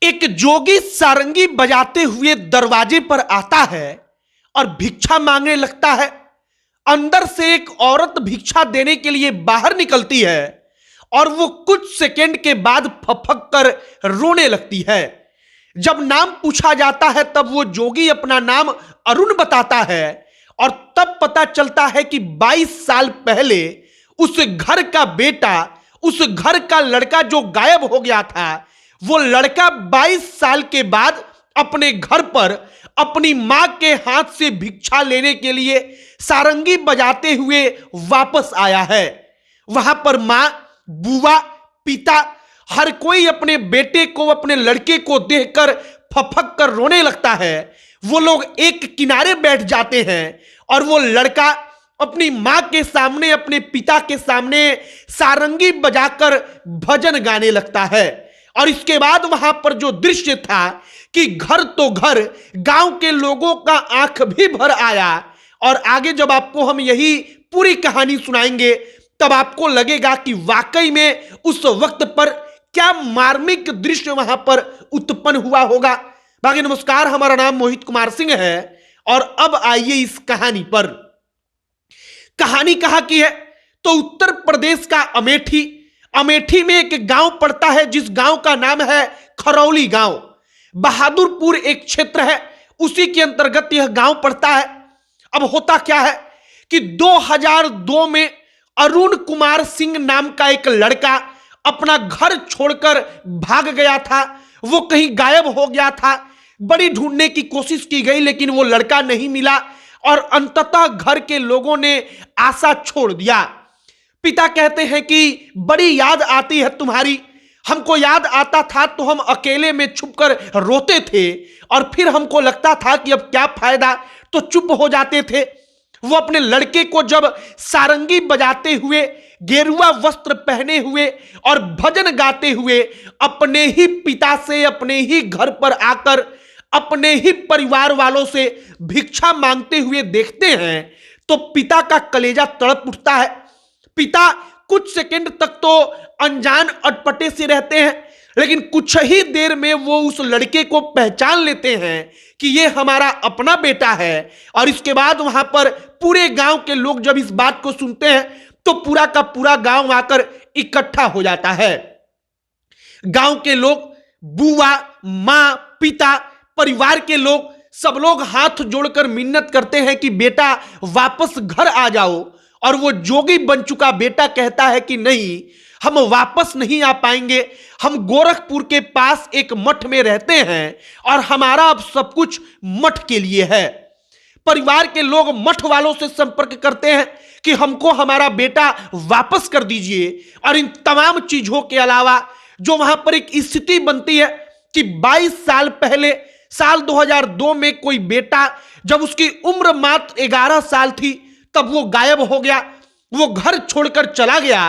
एक जोगी सारंगी बजाते हुए दरवाजे पर आता है और भिक्षा मांगने लगता है। अंदर से एक औरत भिक्षा देने के लिए बाहर निकलती है और वो कुछ सेकंड के बाद फफक कर रोने लगती है। जब नाम पूछा जाता है तब वो जोगी अपना नाम अरुण बताता है और तब पता चलता है कि 22 साल पहले उस घर का बेटा, उस घर का लड़का जो गायब हो गया था, वो लड़का 22 साल के बाद अपने घर पर अपनी मां के हाथ से भिक्षा लेने के लिए सारंगी बजाते हुए वापस आया है। वहां पर मां, बुआ, पिता, हर कोई अपने बेटे को, अपने लड़के को देखकर फफक कर रोने लगता है। वो लोग एक किनारे बैठ जाते हैं और वो लड़का अपनी मां के सामने, अपने पिता के सामने सारंगी बजाकर भजन गाने लगता है। और इसके बाद वहां पर जो दृश्य था कि घर तो घर, गांव के लोगों का आंख भी भर आया। और आगे जब आपको हम यही पूरी कहानी सुनाएंगे तब आपको लगेगा कि वाकई में उस वक्त पर क्या मार्मिक दृश्य वहां पर उत्पन्न हुआ होगा। बाकी नमस्कार, हमारा नाम मोहित कुमार सिंह है और अब आइए इस कहानी पर। कहानी कहां की है तो उत्तर प्रदेश का अमेठी में एक गांव पड़ता है जिस गांव का नाम है खरौली गांव। बहादुरपुर एक क्षेत्र है, उसी के अंतर्गत यह गांव पड़ता है। अब होता क्या है कि 2002 में अरुण कुमार सिंह नाम का एक लड़का अपना घर छोड़कर भाग गया था। वो कहीं गायब हो गया था। बड़ी ढूंढने की कोशिश की गई लेकिन वो लड़का नहीं मिला और अंततः घर के लोगों ने आशा छोड़ दिया। पिता कहते हैं कि बड़ी याद आती है तुम्हारी। हमको याद आता था तो हम अकेले में छुपकर रोते थे और फिर हमको लगता था कि अब क्या फायदा, तो चुप हो जाते थे। वो अपने लड़के को जब सारंगी बजाते हुए, गेरुआ वस्त्र पहने हुए और भजन गाते हुए अपने ही पिता से, अपने ही घर पर आकर अपने ही परिवार वालों से भिक्षा मांगते हुए देखते हैं तो पिता का कलेजा तड़प उठता है। पिता कुछ सेकंड तक तो अनजान अटपटे से रहते हैं लेकिन कुछ ही देर में वो उस लड़के को पहचान लेते हैं कि ये हमारा अपना बेटा है। और इसके बाद वहां पर पूरे गांव के लोग जब इस बात को सुनते हैं तो पूरा का पूरा गांव आकर इकट्ठा हो जाता है। गांव के लोग, बुआ, मां, पिता, परिवार के लोग, सब लोग हाथ जोड़कर मिन्नत करते हैं कि बेटा वापस घर आ जाओ। और वो जोगी बन चुका बेटा कहता है कि नहीं, हम वापस नहीं आ पाएंगे। हम गोरखपुर के पास एक मठ में रहते हैं और हमारा अब सब कुछ मठ के लिए है। परिवार के लोग मठ वालों से संपर्क करते हैं कि हमको हमारा बेटा वापस कर दीजिए। और इन तमाम चीजों के अलावा जो वहां पर एक स्थिति बनती है कि 22 साल पहले, साल 2002 में कोई बेटा, जब उसकी उम्र मात्र 11 साल थी तब वो गायब हो गया। वो घर छोड़कर चला गया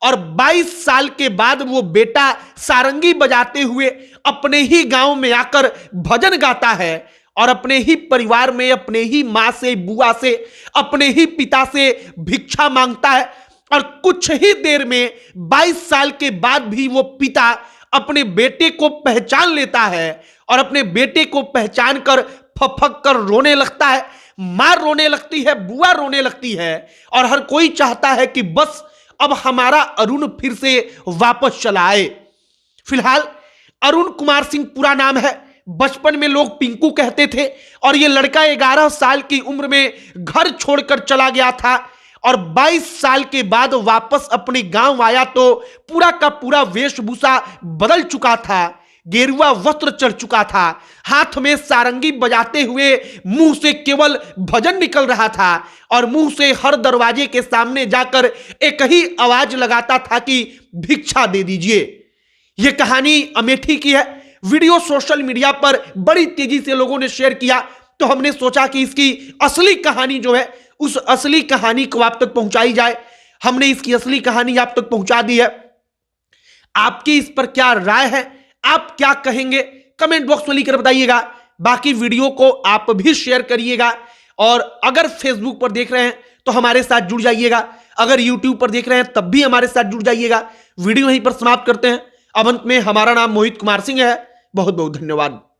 और 22 साल के बाद वो बेटा सारंगी बजाते हुए अपने ही गांव में आकर भजन गाता है और अपने ही परिवार में, अपने ही मां से, बुआ से, अपने ही पिता से भिक्षा मांगता है। और कुछ ही देर में 22 साल के बाद भी वो पिता अपने बेटे को पहचान लेता है और अपने बेटे को पहचान कर फफक कर रोने लगता है। मां रोने लगती है, बुआ रोने लगती है और हर कोई चाहता है कि बस अब हमारा अरुण फिर से वापस चला आए। फिलहाल अरुण कुमार सिंह पूरा नाम है। बचपन में लोग पिंकू कहते थे और ये लड़का 11 साल की उम्र में घर छोड़कर चला गया था और 22 साल के बाद वापस अपने गांव आया तो पूरा का पूरा वेशभूषा बदल चुका था, गेरुआ वस्त्र चढ़ चुका था, हाथ में सारंगी बजाते हुए मुंह से केवल भजन निकल रहा था और मुंह से हर दरवाजे के सामने जाकर एक ही आवाज लगाता था कि भिक्षा दे दीजिए। यह कहानी अमेठी की है। वीडियो सोशल मीडिया पर बड़ी तेजी से लोगों ने शेयर किया तो हमने सोचा कि इसकी असली कहानी जो है, उस असली कहानी को आप तक पहुंचाई जाए। हमने इसकी असली कहानी आप तक पहुंचा दी है। आपकी इस पर क्या राय है, आप क्या कहेंगे, कमेंट बॉक्स में लिखकर बताइएगा। बाकी वीडियो को आप भी शेयर करिएगा और अगर फेसबुक पर देख रहे हैं तो हमारे साथ जुड़ जाइएगा। अगर यूट्यूब पर देख रहे हैं तब भी हमारे साथ जुड़ जाइएगा। वीडियो यहीं पर समाप्त करते हैं। अब अंत में हमारा नाम मोहित कुमार सिंह है। बहुत बहुत धन्यवाद।